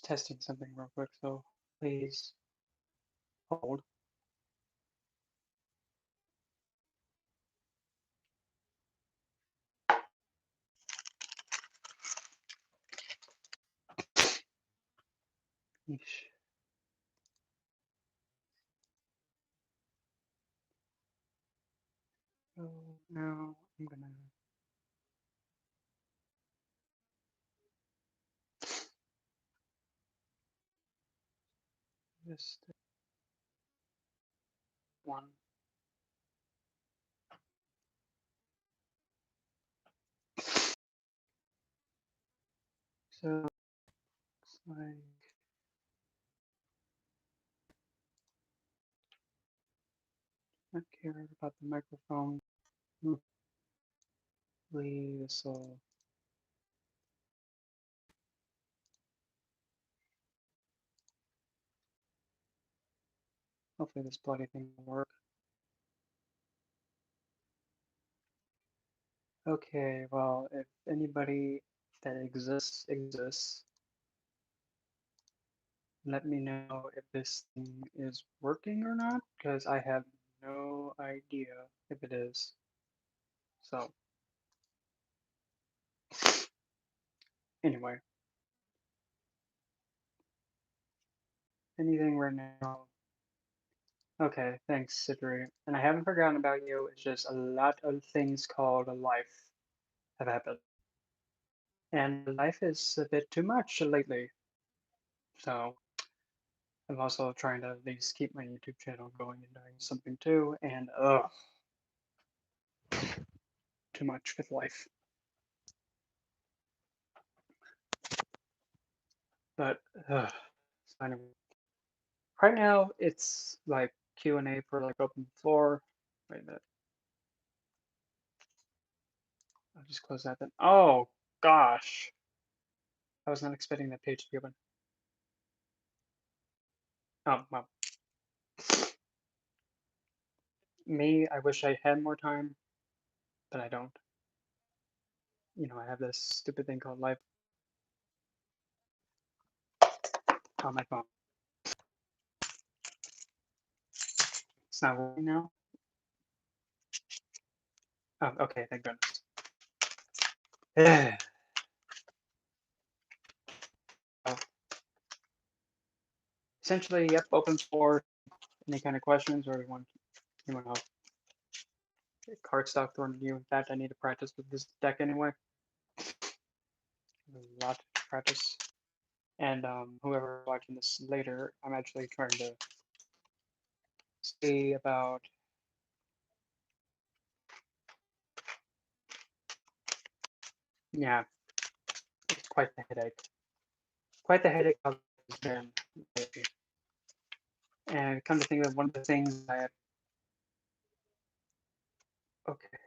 Just testing something real quick, so please hold. Yeesh. So now I'm gonna just one. So looks like not care about the microphone. Hopefully this will hopefully this bloody thing will work. Okay, well, if anybody that exists, let me know if this thing is working or not, because I have no idea if it is. So, anyway, anything right now. Okay, thanks, Sidri. And I haven't forgotten about you. It's just a lot of things called a life have happened. And life is a bit too much lately. So I'm also trying to at least keep my YouTube channel going and doing something too. And too much with life. But so anyway, right now it's like Q&A for like open floor. Wait a minute. I'll just close that then. Oh gosh. I was not expecting that page to be open. Oh well. Me, I wish I had more time, but I don't. You know, I have this stupid thing called life on my phone. It's not working now. Oh, okay, thank goodness. Oh, essentially, yep, open for any kind of questions or you want to get cardstock thrown at you. In fact, I need to practice with this deck anyway. A lot to practice. And whoever watching this later, I'm actually trying to see about. Yeah, it's quite the headache. Quite the headache I've been lately. And come to think of it, one of the things okay,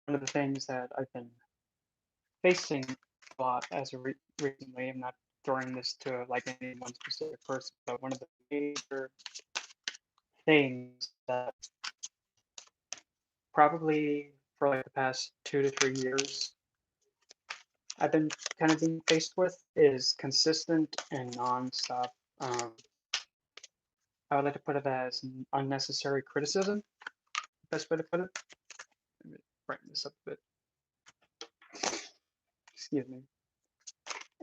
one of the things that I've been facing a lot as of recently, I'm not throwing this to like any one specific person, but one of the major things that probably for like the past 2 to 3 years I've been kind of being faced with is consistent and nonstop. Um, I would like to put it as unnecessary criticism. Best way to put it. Let me brighten this up a bit. Excuse me.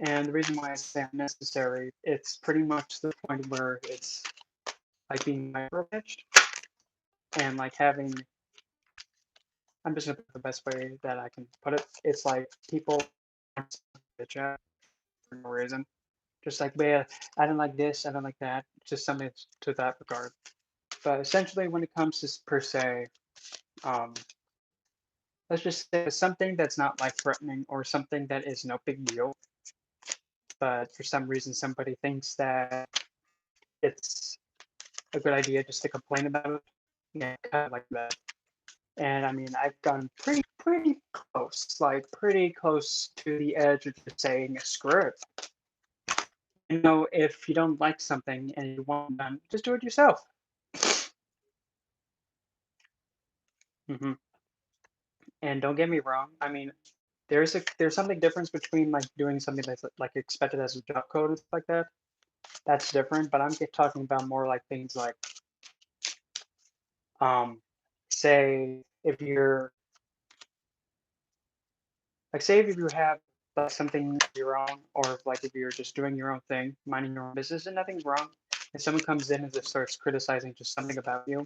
And the reason why I say unnecessary, it's pretty much the point where it's like being micromanaged and like having. I'm just gonna put the best way that I can put it. It's like people bitch at for no reason. Just like, well, I don't like this, I don't like that. Just something to that regard. But essentially, when it comes to per se, um, let's just say something that's not life threatening or something that is no big deal. But for some reason, somebody thinks that it's a good idea just to complain about it. Yeah, kind of like that. And I mean, I've gone pretty close, like pretty close to the edge of just saying screw it. You know, if you don't like something and you want it done, just do it yourself. And don't get me wrong. I mean, there's something difference between like doing something that's like expected as a job code and stuff like that. That's different, but I'm talking about more like things like um, say if you're like say if you have like something of your own, or like if you're just doing your own thing, minding your own business, and nothing's wrong, and someone comes in and just starts criticizing just something about you,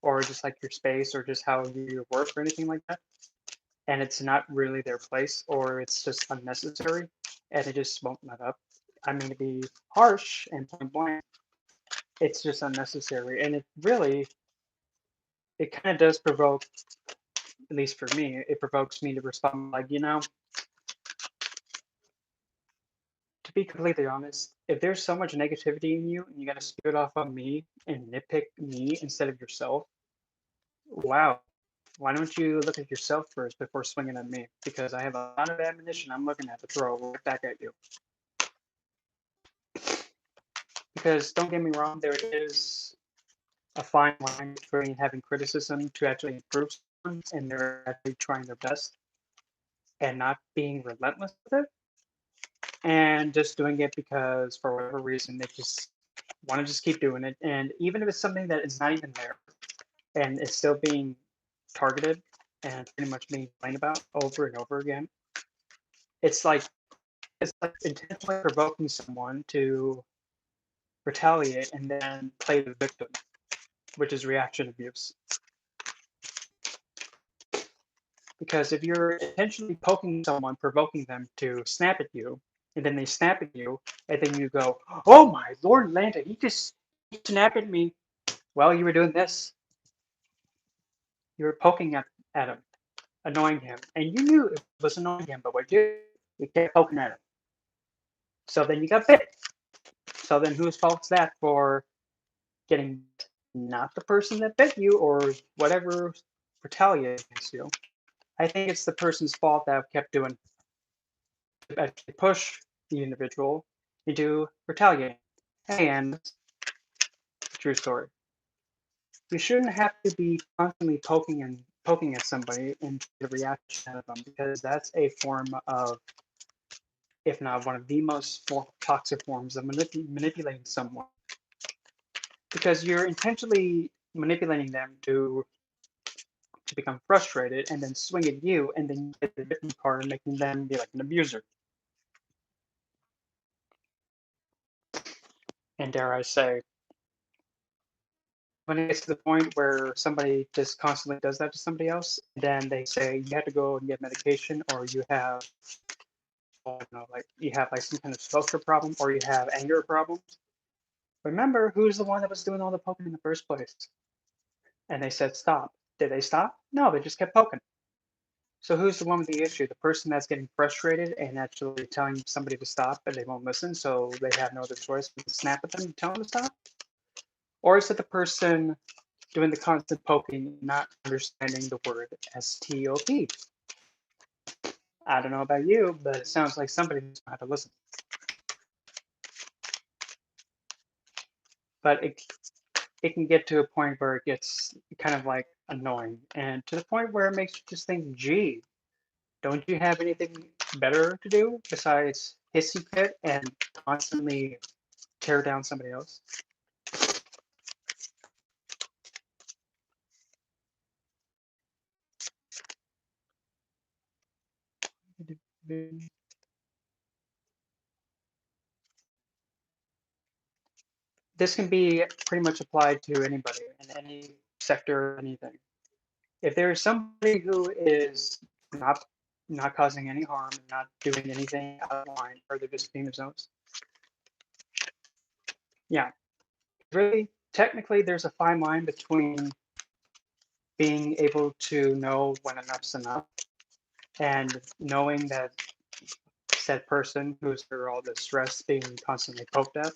or just like your space, or just how you work, or anything like that, and it's not really their place, or it's just unnecessary, and it just won't let up. I mean, to be harsh and point blank, it's just unnecessary, and it really, it kind of does provoke, at least for me, it provokes me to respond like, to be completely honest, if there's so much negativity in you and you got to spew it off on me and nitpick me instead of yourself, wow. Why don't you look at yourself first before swinging at me? Because I have a lot of ammunition I'm looking at to throw right back at you. Because don't get me wrong, there is a fine line between having criticism to actually improve someone and they're actually trying their best and not being relentless with it and just doing it because for whatever reason they just want to just keep doing it. And even if it's something that is not even there and it's still being targeted and pretty much being complained about over and over again, it's like intentionally provoking someone to retaliate and then play the victim, which is reaction abuse. Because if you're intentionally poking someone, provoking them to snap at you, and then they snap at you, and then you go, "Oh my Lord, Lanta, he snapped at me." Well, you were doing this. You were poking at him, annoying him, and you knew it was annoying him, but what you kept poking at him. So then you got bit. So then whose fault's that for getting bit? Not the person that bit you or whatever retaliated against you. I think it's the person's fault that kept doing actually push the individual into retaliating. And true story. You shouldn't have to be constantly poking at somebody and the reaction out of them because that's a form of, if not one of the most toxic forms of manipulating someone. Because you're intentionally manipulating them to become frustrated and then swing at you and then get the victim card and making them be like an abuser. And dare I say, when it gets to the point where somebody just constantly does that to somebody else, then they say you have to go and get medication, or you have, like you have like some kind of social problem, or you have anger problems. Remember, who's the one that was doing all the poking in the first place? And they said stop. Did they stop? No, they just kept poking. So who's the one with the issue? The person that's getting frustrated and actually telling somebody to stop, and they won't listen, so they have no other choice but to snap at them and tell them to stop? Or is it the person doing the constant poking, not understanding the word STOP? I don't know about you, but it sounds like somebody doesn't know how to listen. But it can get to a point where it gets kind of like annoying, and to the point where it makes you just think, gee, don't you have anything better to do besides hissy fit and constantly tear down somebody else? This can be pretty much applied to anybody in any sector, anything. If there is somebody who is not not causing any harm, not doing anything out of line, or they're just being themselves, yeah, really, technically, there's a fine line between being able to know when enough's enough and knowing that said person who's through all the stress being constantly poked at.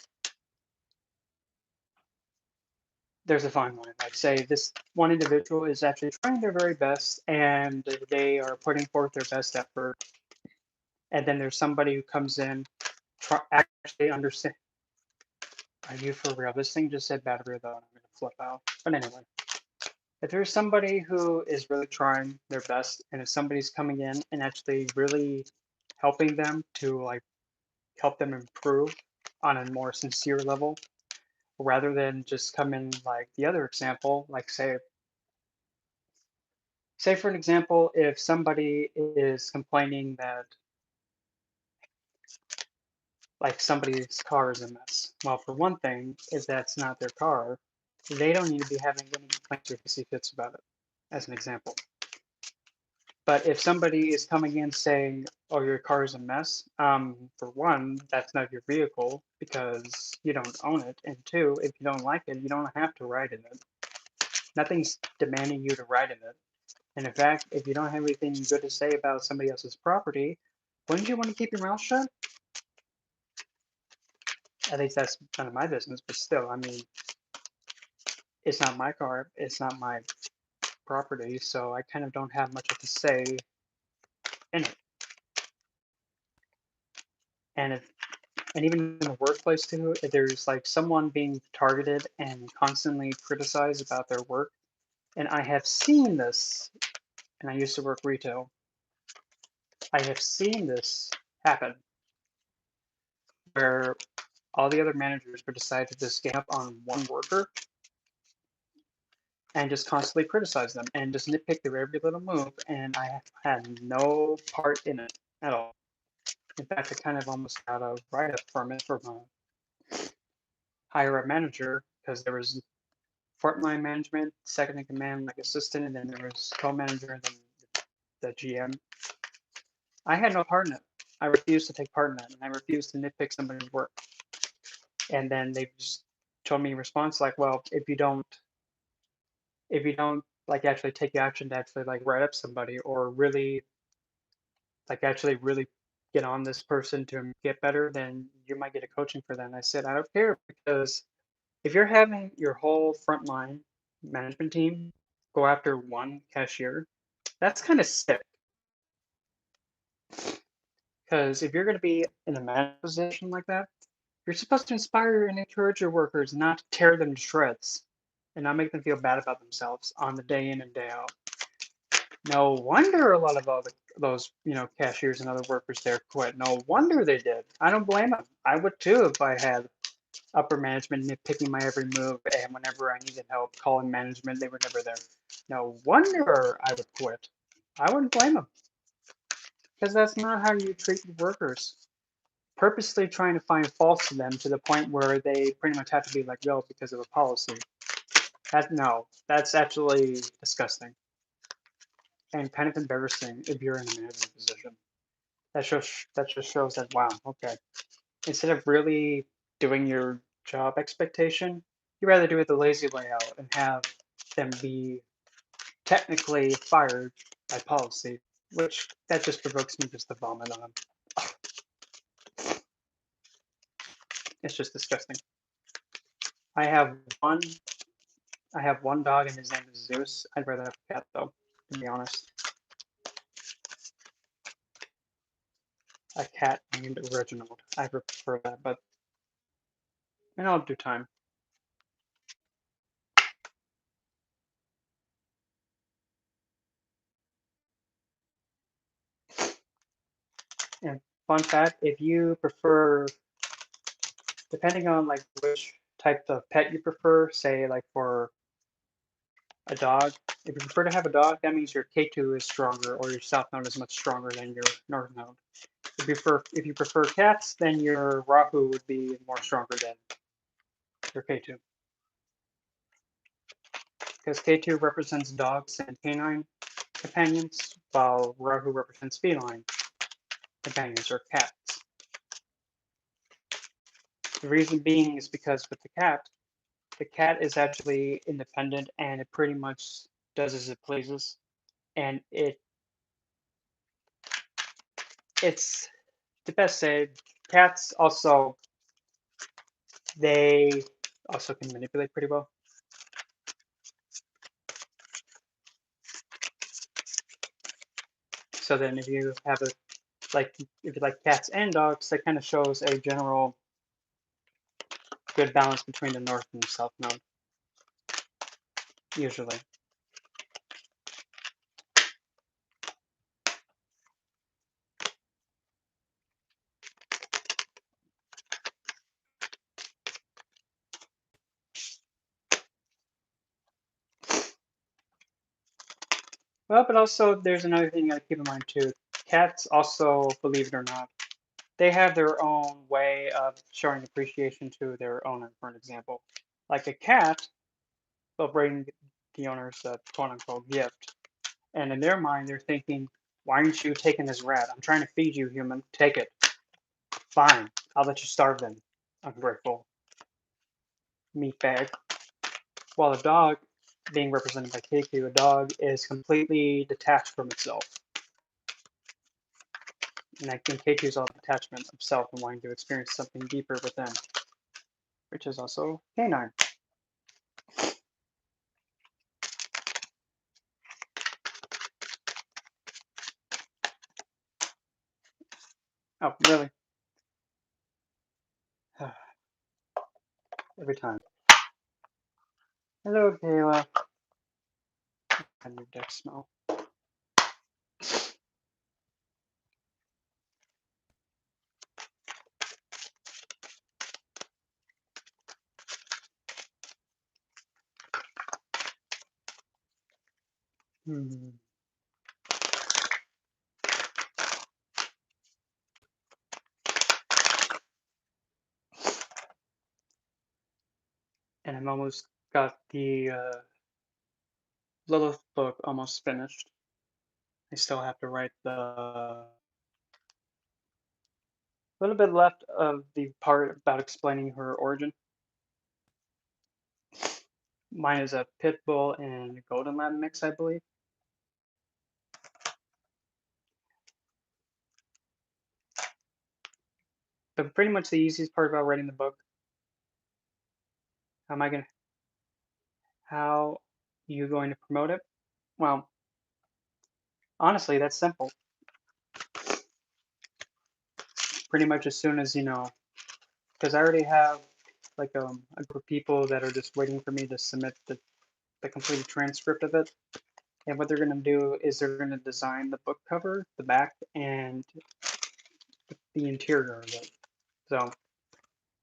There's a fine line. Like, say, this one individual is actually trying their very best and they are putting forth their best effort. And then there's somebody who comes in, actually understand. Are you for real? This thing just said battery though, and I'm going to flip out. But anyway, If there's somebody who is really trying their best, and if somebody's coming in and actually really helping them to like help them improve on a more sincere level, rather than just come in like the other example, like say for an example, if somebody is complaining that like somebody's car is a mess. Well, for one thing, if that's not their car, they don't need to be having any complaints or hissy fits about it, as an example. But if somebody is coming in saying, "Oh, your car is a mess," for one, that's not your vehicle because you don't own it, and two, if you don't like it, you don't have to ride in it. Nothing's demanding you to ride in it. And in fact, if you don't have anything good to say about somebody else's property, wouldn't you want to keep your mouth shut? At least that's none of my business, but still, I mean, it's not my car, it's not my property, so I kind of don't have much of a say in it. And if and even in the workplace too, if there's like someone being targeted and constantly criticized about their work, and I have seen this, and I used to work retail, I have seen this happen where all the other managers would decide to just gang up on one worker and just constantly criticize them and just nitpick their every little move, and I had no part in it at all. In fact, I kind of almost got a write-up from it from a higher up manager because there was frontline management, second in command, like assistant, and then there was co-manager and then the GM. I had no part in it. I refused to take part in it, and I refused to nitpick somebody's work. And then they just told me in response like, well, if you don't like actually take action to actually like write up somebody or really like actually really get on this person to get better, then you might get a coaching for that. And I said, I don't care because if you're having your whole frontline management team go after one cashier, that's kind of sick. Because if you're going to be in a management position like that, you're supposed to inspire and encourage your workers, not to tear them to shreds and not make them feel bad about themselves on the day in and day out. No wonder a lot of those cashiers and other workers there quit. No wonder they did. I don't blame them. I would too if I had upper management nitpicking my every move, and whenever I needed help calling management, they were never there. No wonder I would quit. I wouldn't blame them because that's not how you treat your workers. Purposely trying to find faults to them to the point where they pretty much have to be let go because of a policy. That's actually disgusting and kind of embarrassing if you're in a management position. That just shows that wow, okay. Instead of really doing your job expectation, you rather do it the lazy way out and have them be technically fired by policy, which that just provokes me just to vomit on them. It's just disgusting. I have one I have one dog and his name is Zeus. I'd rather have a cat though, to be honest. A cat named Reginald. I prefer that, but in all due time. And fun fact, if you prefer, depending on like which type of pet you prefer, say like for a dog, if you prefer to have a dog, that means your K2 is stronger or your south node is much stronger than your north node. If you prefer cats, then your Rahu would be more stronger than your K2. Because K2 represents dogs and canine companions, while Rahu represents feline companions or cats. The reason being is because with the cat is actually independent and it pretty much does as it pleases. And it's the best say cats also they also can manipulate pretty well. So then if you have if you like cats and dogs, that kind of shows a general good balance between the north and the south node, usually. Well, but also there's another thing you gotta keep in mind too. Cats also, believe it or not, they have their own way of showing appreciation to their owner, for an example. Like a cat will bring the owners a quote unquote gift. And in their mind, they're thinking, why aren't you taking this rat? I'm trying to feed you, human. Take it. Fine. I'll let you starve then. Ungrateful meatbag. While a dog, being represented by KQ, a dog is completely detached from itself. And I think KQ is all attachment of self and wanting to experience something deeper within, which is also canine. Oh, really? Every time. Hello, Kayla. And your deck smell. Hmm. And I'm almost got the Lilith book almost finished. I still have to write the little bit left of the part about explaining her origin. Mine is a pit bull and golden lab mix, I believe. But pretty much the easiest part about writing the book, how am I gonna, how you going to promote it? Well, honestly, that's simple. Pretty much as soon as because I already have like a group of people that are just waiting for me to submit the completed transcript of it. And what they're gonna do is they're gonna design the book cover, the back, and the interior of it. So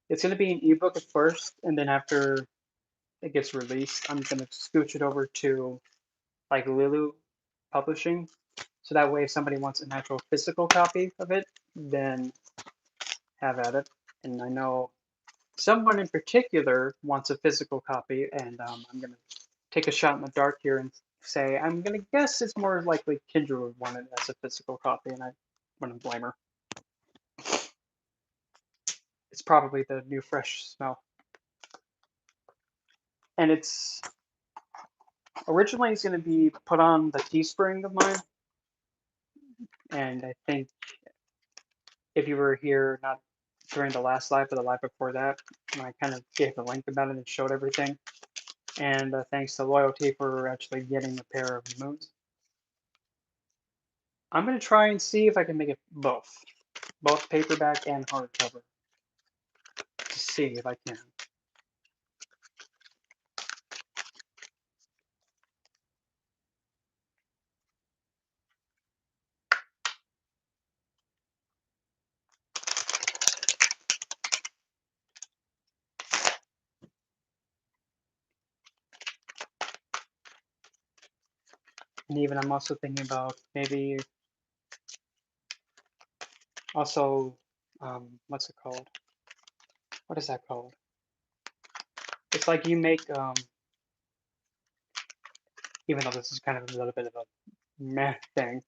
it's gonna be an ebook at first, and then after it gets released, I'm gonna scooch it over to like Lulu Publishing. So that way, if somebody wants an actual physical copy of it, then have at it. And I know someone in particular wants a physical copy, and I'm gonna take a shot in the dark here and say I'm gonna guess it's more likely Kendra would want it as a physical copy, and I wouldn't blame her. It's probably the new fresh smell, and it's originally it's gonna be put on the Teespring of mine, and I think if you were here, not during the last live, but the live before that, I kind of gave the link about it and showed everything. And thanks to Loyalty for actually getting a pair of moons. I'm going to try and see if I can make it both paperback and hardcover, to see if I can. And even I'm also thinking about maybe also, what's it called? What is that called? It's like you make, even though this is kind of a little bit of a meh thing,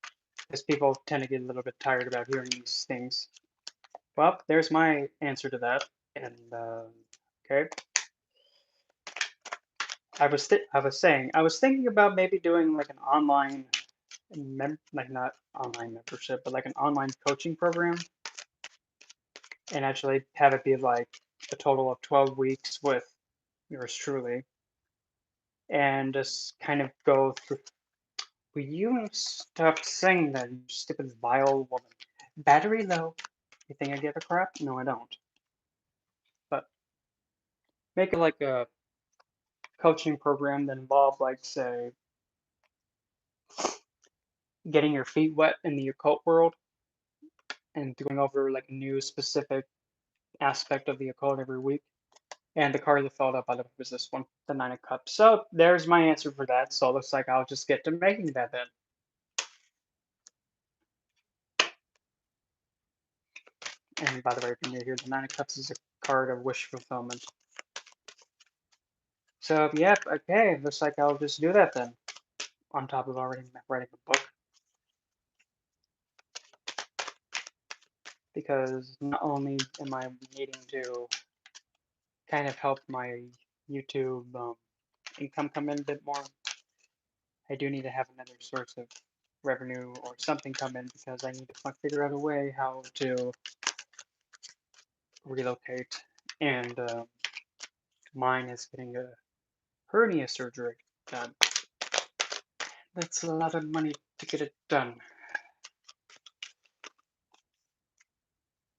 because people tend to get a little bit tired about hearing these things. Well, there's my answer to that. And okay, I was thinking about maybe doing like an online like not online membership, but like an online coaching program, and actually have it be like a total of 12 weeks with yours truly, and just kind of go through. Will you stop saying that, you stupid vile woman? Battery low. You think I give a crap? No, I don't. But make it like a coaching program that involved, like, say, getting your feet wet in the occult world and going over like a new specific aspect of the occult every week. And the card that followed up on it was this one, the Nine of Cups. So there's my answer for that. So it looks like I'll just get to making that then. And by the way, if you're new here, the Nine of Cups is a card of wish fulfillment. So, yep, okay, looks like I'll just do that then, on top of already writing a book. Because not only am I needing to kind of help my YouTube income come in a bit more, I do need to have another source of revenue or something come in because I need to figure out a way how to relocate. And mine is getting a hernia surgery done. That's a lot of money to get it done.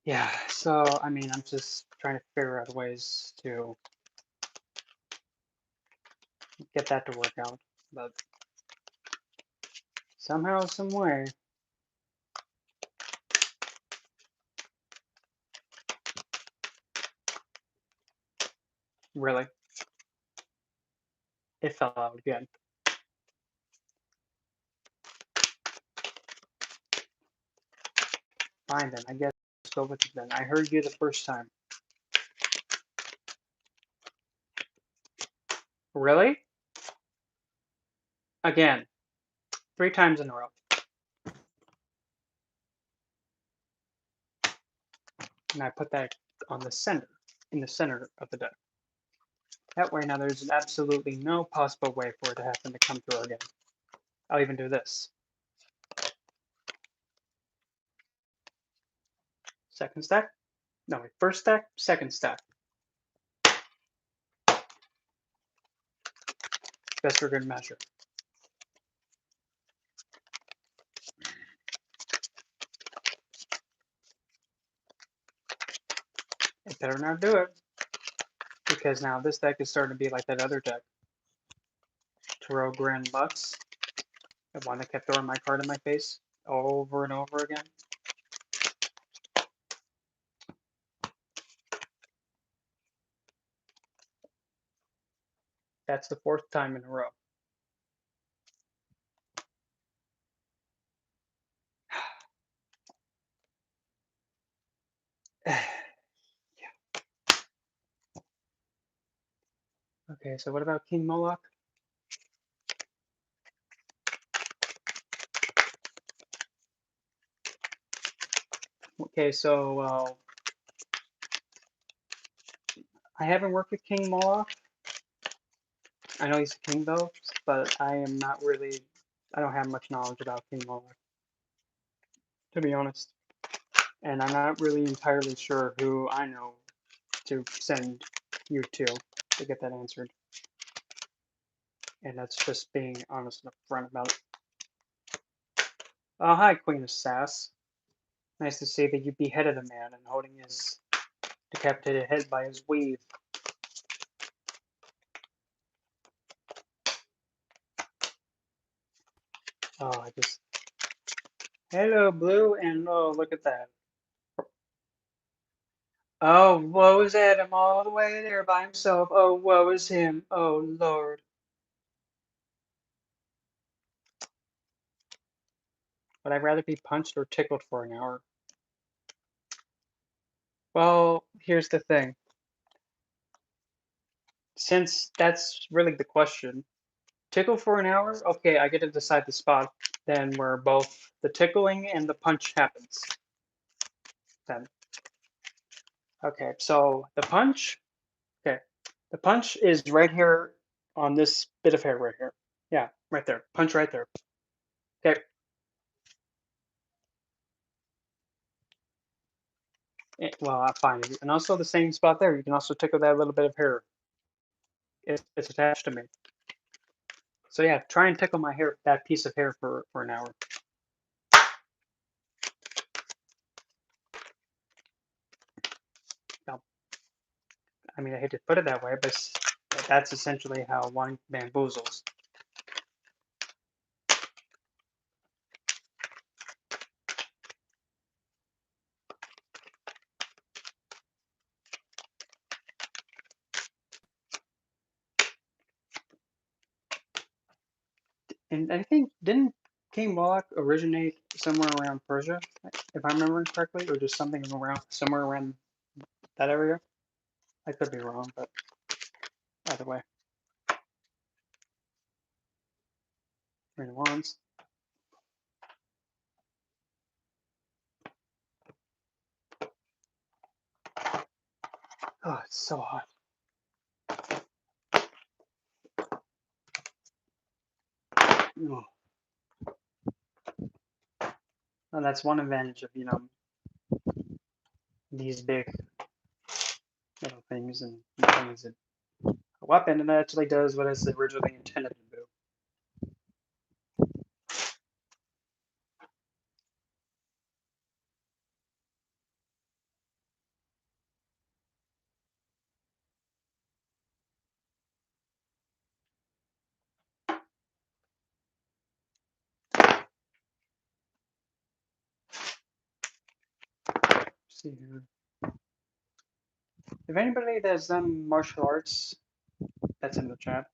Yeah, so I mean, I'm just trying to figure out ways to get that to work out, but somehow, some way, really, it fell out again. Fine then, I guess go with it then. I heard you the first time. Really? Again, 3 times in a row. And I put that on the center, in the center of the deck. That way now there's absolutely no possible way for it to happen to come through again. I'll even do this. Second stack? No, wait, first stack, second stack. Best for good measure. It better not do it. Because now this deck is starting to be like that other deck. Tarot Grand Lux. The one that kept throwing my card in my face over and over again. That's the 4th time in a row. Okay, so what about King Moloch? Okay, so I haven't worked with King Moloch. I know he's a king though, but I am not really, I don't have much knowledge about King Moloch, to be honest. And I'm not really entirely sure who I know to send you to get that answered. And that's just being honest and upfront about it. Oh, hi, Queen of Sass. Nice to see that you beheaded a man and holding his decapitated head by his weave. Oh, I just... Hello, Blue, and oh, look at that. Oh, woe is Adam all the way there by himself. Oh, woe is him. Oh, Lord. Would I rather be punched or tickled for an hour? Well, here's the thing. Since that's really the question, tickle for an hour? Okay, I get to decide the spot then where both the tickling and the punch happens. Then. Okay, so the punch, okay. The punch is right here on this bit of hair right here. Yeah, right there. Punch right there. Okay. Well, fine. And also the same spot there. You can also tickle that little bit of hair. It's attached to me. So yeah, try and tickle my hair, that piece of hair for an hour. Now, I mean, I hate to put it that way, but that's essentially how one bamboozles. And I think, didn't King Moloch originate somewhere around Persia, if I'm remembering correctly, or just something around somewhere around that area? I could be wrong, but either way. Green wands. Oh, it's so hot. Oh. And that's one advantage of, these big little things and things that a weapon, and it actually does what it's originally intended to do. See here. If anybody that's done martial arts, that's in the chat.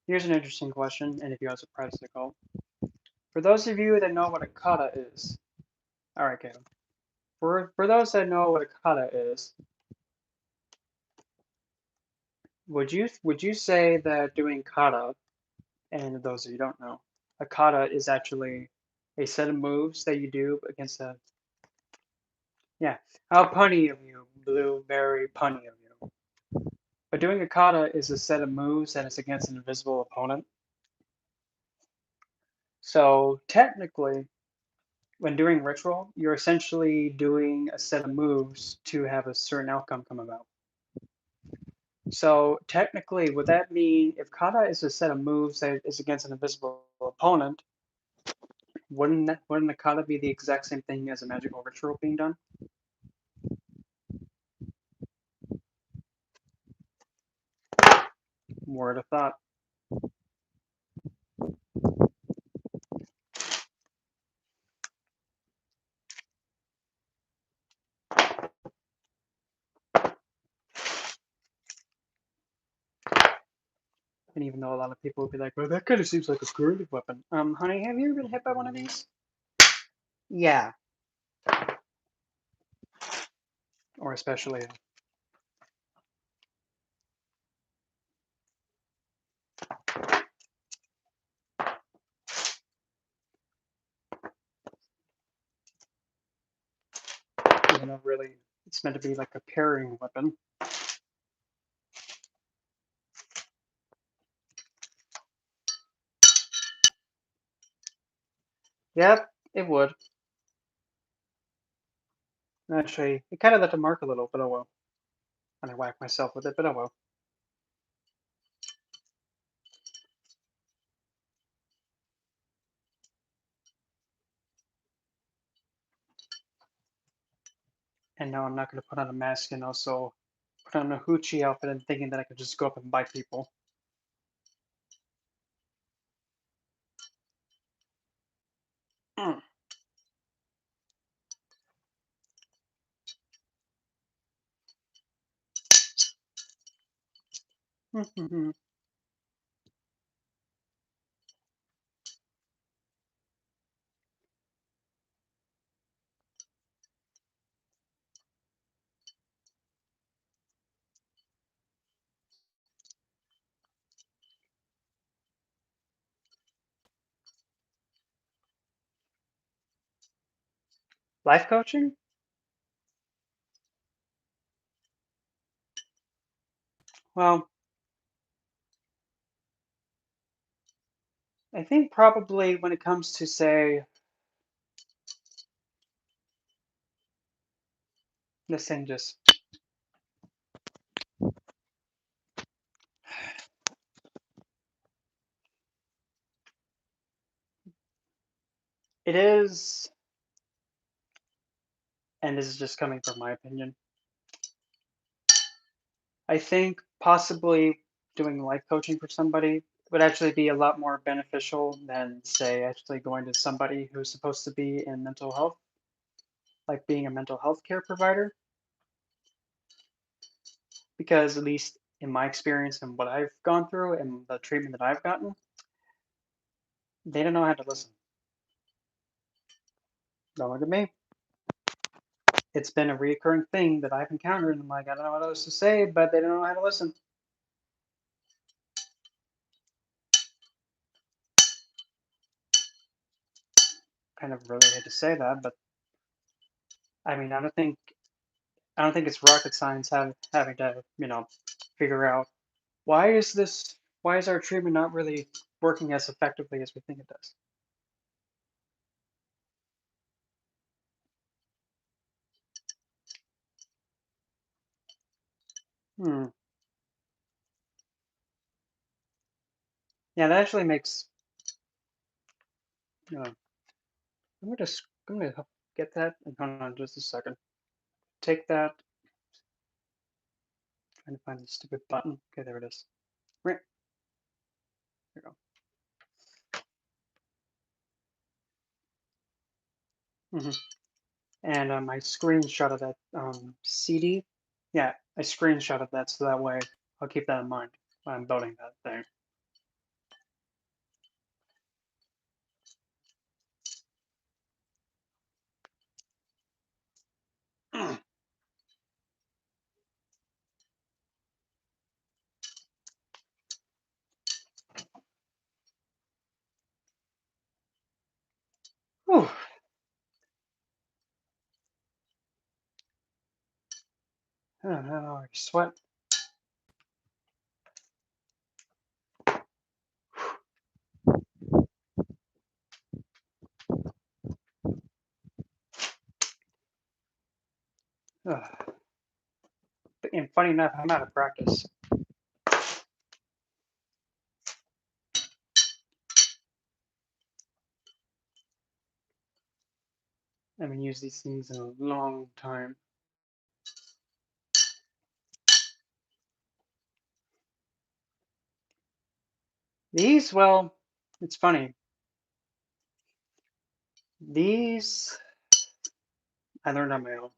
Here's an interesting question, and if you guys are practical. For those of you that know what a kata is, all right, Caleb. For those that know what a kata is, would you say that doing kata, and those of you who don't know, a kata is actually a set of moves that you do against a, yeah, how punny of you, blueberry punny of you. But doing a kata is a set of moves that is against an invisible opponent. So technically, when doing ritual, you're essentially doing a set of moves to have a certain outcome come about. So technically, would that mean if kata is a set of moves that is against an invisible opponent, wouldn't the kata be the exact same thing as a magical ritual being done? Word of thought. And even though a lot of people would be like, well, that kind of seems like a creative weapon. Honey, have you ever been hit by one of these? Yeah. Or especially. Really, it's meant to be like a parrying weapon. Yep, it would. Actually, it kind of left a mark a little, but oh well. And I whacked myself with it, but oh well. And now I'm not going to put on a mask and also put on a hoochie outfit and thinking that I could just go up and bite people. Mm. Life coaching? Well, I think probably when it comes to, say, this thing just. It is, and this is just coming from my opinion, I think possibly doing life coaching for somebody would actually be a lot more beneficial than, say, actually going to somebody who's supposed to be in mental health, like being a mental health care provider. Because at least in my experience and what I've gone through and the treatment that I've gotten, They don't know how to listen. Don't look at me. It's been a recurring thing that I've encountered. I'm like, I don't know what else to say, but they don't know how to listen. Kind of really hate to say that, but I mean, I don't think it's rocket science having to, figure out why is our treatment not really working as effectively as we think it does. Hmm. Yeah, that actually makes. I'm gonna get that and hold on just a second. Take that. Trying to find the stupid button. Okay, there it is. Right. There you go. And I screenshot of that CD. Yeah, I screenshot of that so that way I'll keep that in mind when I'm building that thing. Whew. I sweat. Ugh. And funny enough, I'm out of practice. I haven't used these things in a long time. These, well, it's funny. These I learned on my own.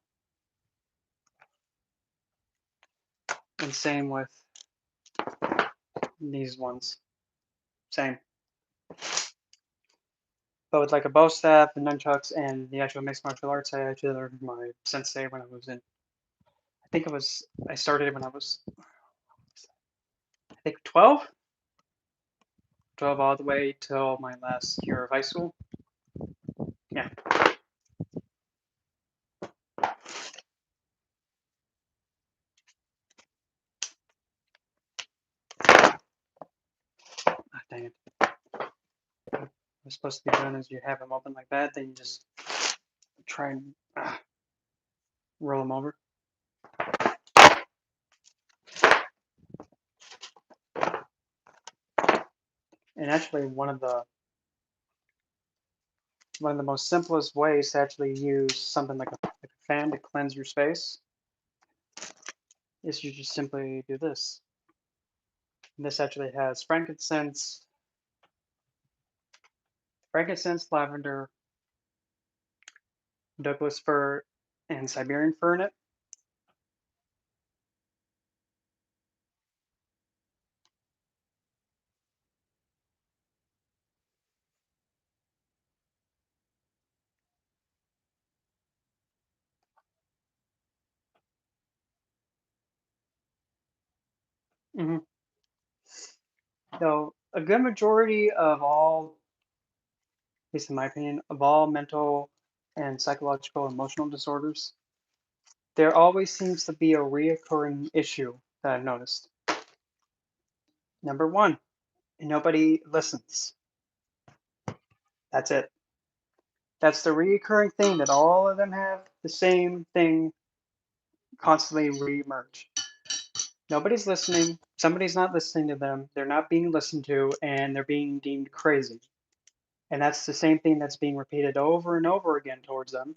And same with these ones. Same. But with like a bow staff, the nunchucks, and the actual mixed martial arts, I actually learned from my sensei when I was in. I started when I was, I think, 12? 12 all the way till my last year of high school. Yeah. Ah, dang it. What we're supposed to be doing is you have them open like that, then you just try and roll them over. And actually, one of the most simplest ways to actually use something like a fan to cleanse your space is you just simply do this. And this actually has frankincense, lavender, Douglas fir, and Siberian fir in it. Mm-hmm. So a good majority of all, at least in my opinion, of all mental and psychological emotional disorders, there always seems to be a reoccurring issue that I've noticed. Number one, nobody listens. That's it. That's the reoccurring thing that all of them have the same thing constantly re-emerge. Nobody's listening. Somebody's not listening to them. They're not being listened to, and they're being deemed crazy. And that's the same thing that's being repeated over and over again towards them.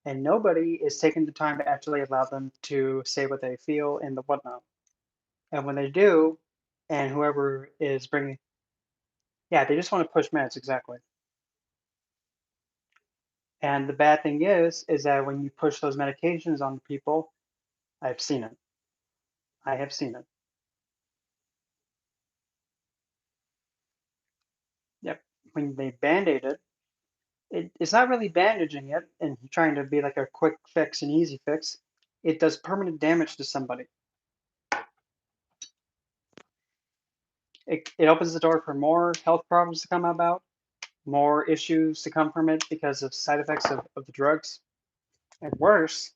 And nobody is taking the time to actually allow them to say what they feel and the whatnot. And when they do, and whoever is bringing, yeah, they just want to push meds, exactly. And the bad thing is that when you push those medications on people, I've seen it. I have seen it. Yep. when they band-aid it, it's not really bandaging it and trying to be like a quick fix, an easy fix. It does permanent damage to somebody. It opens the door for more health problems to come about, more issues to come from it because of side effects of the drugs. And worse,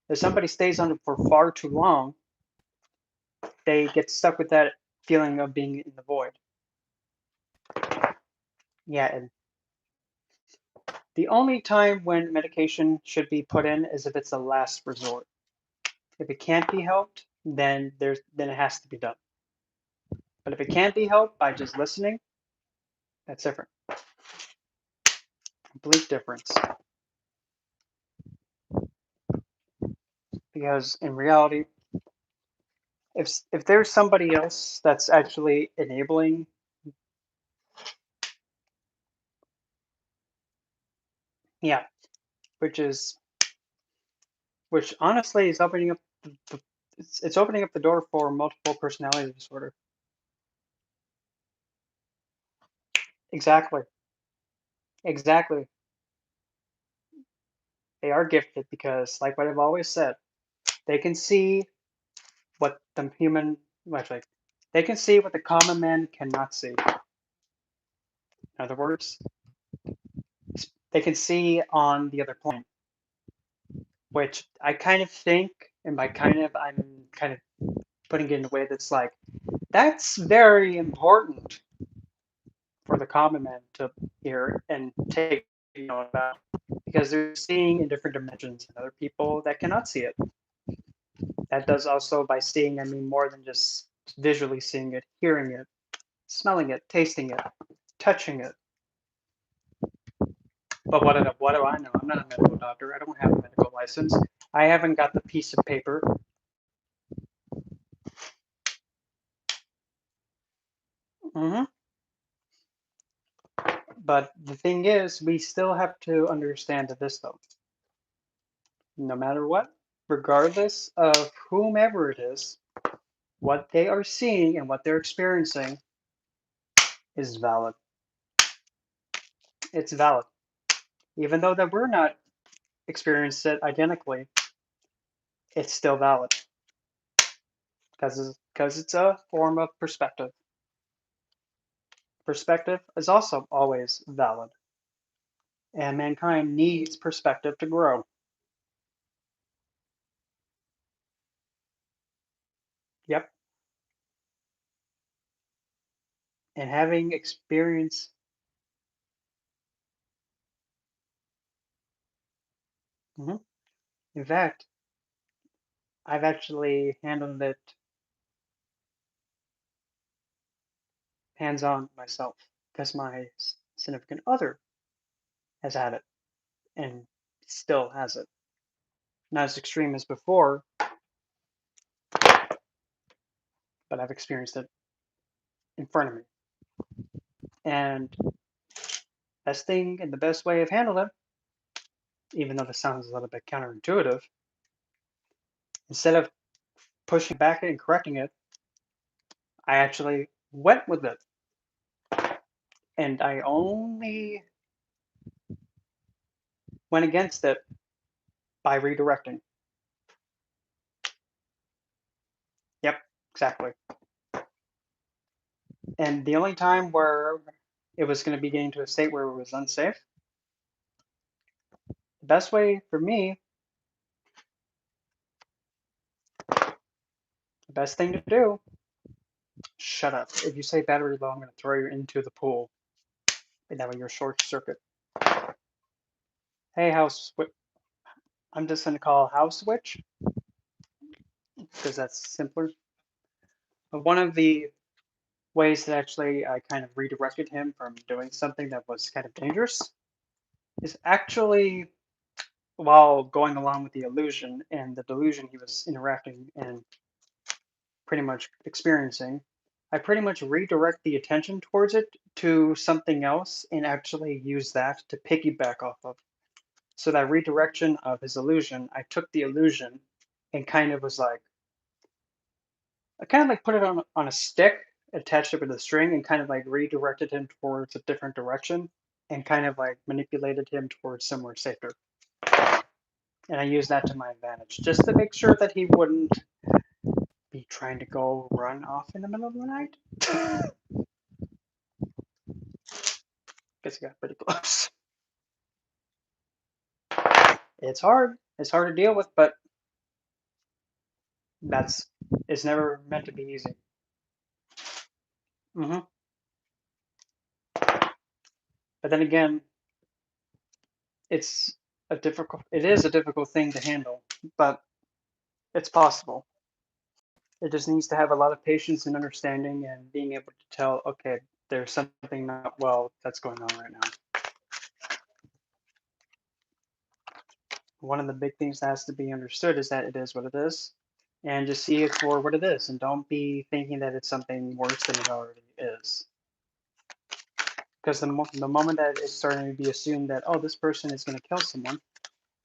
if somebody stays on it for far too long, they get stuck with that feeling of being in the void. Yeah, and the only time when medication should be put in is if it's a last resort. If it can't be helped, then it has to be done. But if it can't be helped by just listening, that's different. Complete difference. Because in reality, if there's somebody else that's actually enabling, yeah, which honestly is opening up it's opening up the door for multiple personality disorder. Exactly. Exactly. They are gifted because, like what I've always said, they can see what the human, like, they can see what the common man cannot see. In other words, they can see on the other plane, which I kind of think, and by kind of, I'm kind of putting it in a way that's like, that's very important for the common man to hear and take note about because they're seeing in different dimensions and other people that cannot see it. That does also, by seeing, I mean more than just visually seeing it, hearing it, smelling it, tasting it, touching it. But what do I know? I'm not a medical doctor. I don't have a medical license. I haven't got the piece of paper. Hmm. But the thing is, we still have to understand this though. No matter what, regardless of whomever it is, what they are seeing and what they're experiencing is valid. It's valid. Even though that we're not experiencing it identically, it's still valid because it's a form of perspective. Perspective is also always valid, and mankind needs perspective to grow. Yep, and having experience. Mhm. In fact, I've actually handled it hands-on myself because my significant other has had it and still has it. Not as extreme as before, but I've experienced it in front of me. And best thing and the best way of handling it, even though this sounds a little bit counterintuitive, instead of pushing back and correcting it, I actually went with it. And I only went against it by redirecting. Yep, exactly. And the only time where it was going to be getting to a state where it was unsafe, the best way for me, the best thing to do, shut up. If you say battery low, I'm going to throw you into the pool. And that way you're short circuit. Hey, house, I'm just going to call house switch because that's simpler. But one of the ways that actually I kind of redirected him from doing something that was kind of dangerous is actually while going along with the illusion and the delusion he was interacting and pretty much experiencing, I pretty much redirect the attention towards it to something else and actually use that to piggyback off of. So that redirection of his illusion, I took the illusion and kind of was like, I kind of like put it on a stick attached it with a string and kind of like redirected him towards a different direction and kind of like manipulated him towards somewhere safer. And I used that to my advantage just to make sure that he wouldn't be trying to go run off in the middle of the night. Guess I got pretty close. It's hard. It's hard to deal with, but it's never meant to be easy. Hmm. But then again, it is a difficult thing to handle, but it's possible. It just needs to have a lot of patience and understanding and being able to tell, okay, there's something not well that's going on right now. One of the big things that has to be understood is that it is what it is, and just see it for what it is, and don't be thinking that it's something worse than it already is. Because the moment that it's starting to be assumed that, oh, this person is going to kill someone,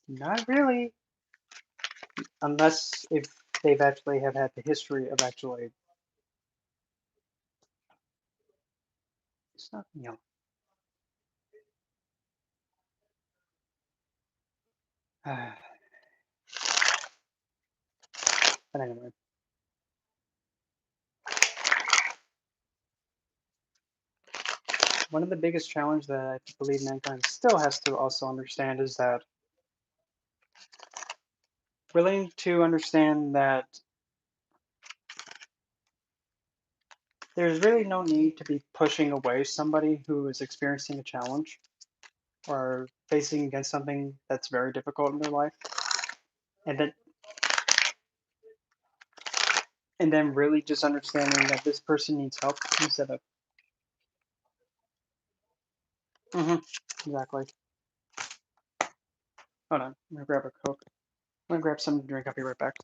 not really, unless if they've actually have had the history of actually. It's not, but anyway, one of the biggest challenges that I believe mankind still has to also understand is that willing to understand that there's really no need to be pushing away somebody who is experiencing a challenge or facing against something that's very difficult in their life, and then really just understanding that this person needs help instead of. Hmm. Exactly. Hold on, I'm gonna grab a Coke. I'm gonna grab some to drink. I'll be right back.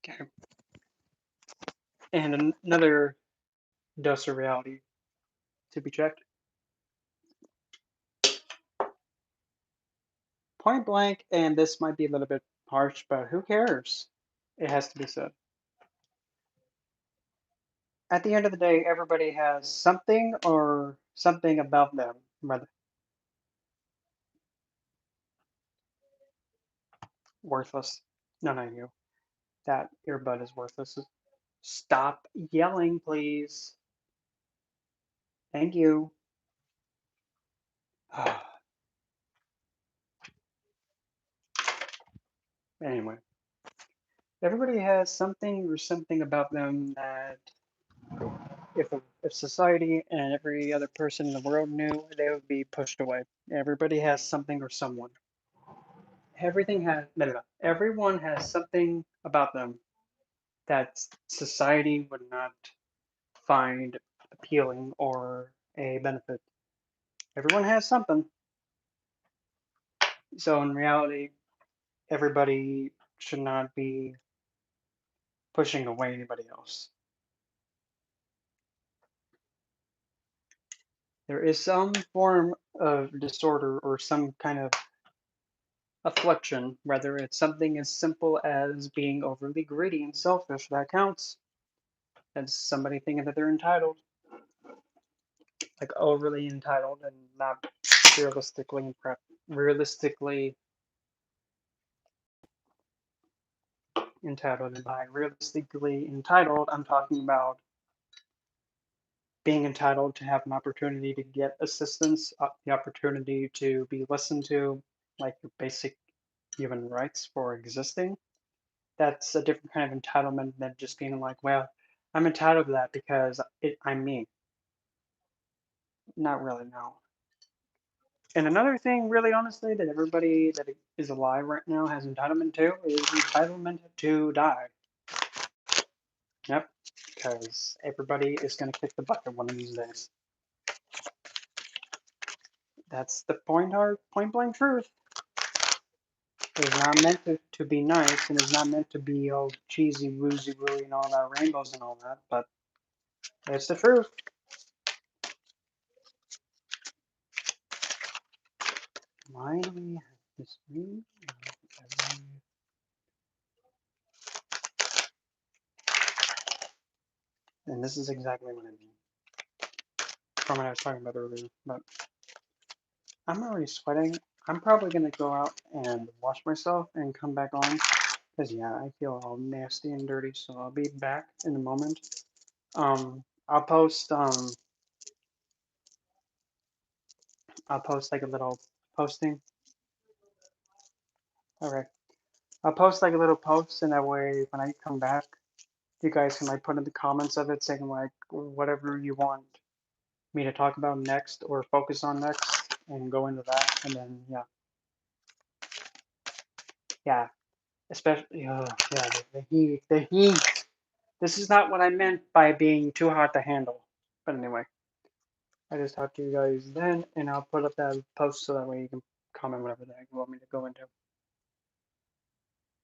Okay. And another dose of reality to be checked. Point blank, and this might be a little bit harsh, but who cares? It has to be said. At the end of the day, everybody has something or something about them. Rather worthless. No, not you. That earbud is worthless. Stop yelling, please. Thank you. Anyway, everybody has something or something about them that if society and every other person in the world knew, they would be pushed away. Everybody has something or someone. Everyone has something about them that society would not find appealing or a benefit. Everyone has something. So in reality, everybody should not be pushing away anybody else. There is some form of disorder or some kind of affliction, whether it's something as simple as being overly greedy and selfish, that counts. That's somebody thinking that they're entitled, like overly entitled and not realistically entitled. And by realistically entitled, I'm talking about being entitled to have an opportunity to get assistance, the opportunity to be listened to, like your basic human rights for existing. That's a different kind of entitlement than just being like, well, I'm entitled to that because I'm me. Not really, no. And another thing, really honestly, that everybody that is alive right now has entitlement to is entitlement to die. Yep, because everybody is going to kick the bucket one of these days. That's the point blank truth. It is not meant to be nice, and is not meant to be all cheesy, woozy, wooey, and all that rainbows and all that, but it's the truth. Why do we have this new? And this is exactly what I mean from what I was talking about earlier. But I'm already sweating. I'm probably gonna go out and wash myself and come back on. Cause yeah, I feel all nasty and dirty. So I'll be back in a moment. I'll post I'll post like a little posting. Okay. I'll post like a little post, and that way when I come back, you guys can like put in the comments of it saying like whatever you want me to talk about next or focus on next, and go into that, and then yeah, especially yeah, the heat. This is not what I meant by being too hot to handle. But anyway, I just talked to you guys then, and I'll put up that post so that way you can comment whatever the heck you want me to go into.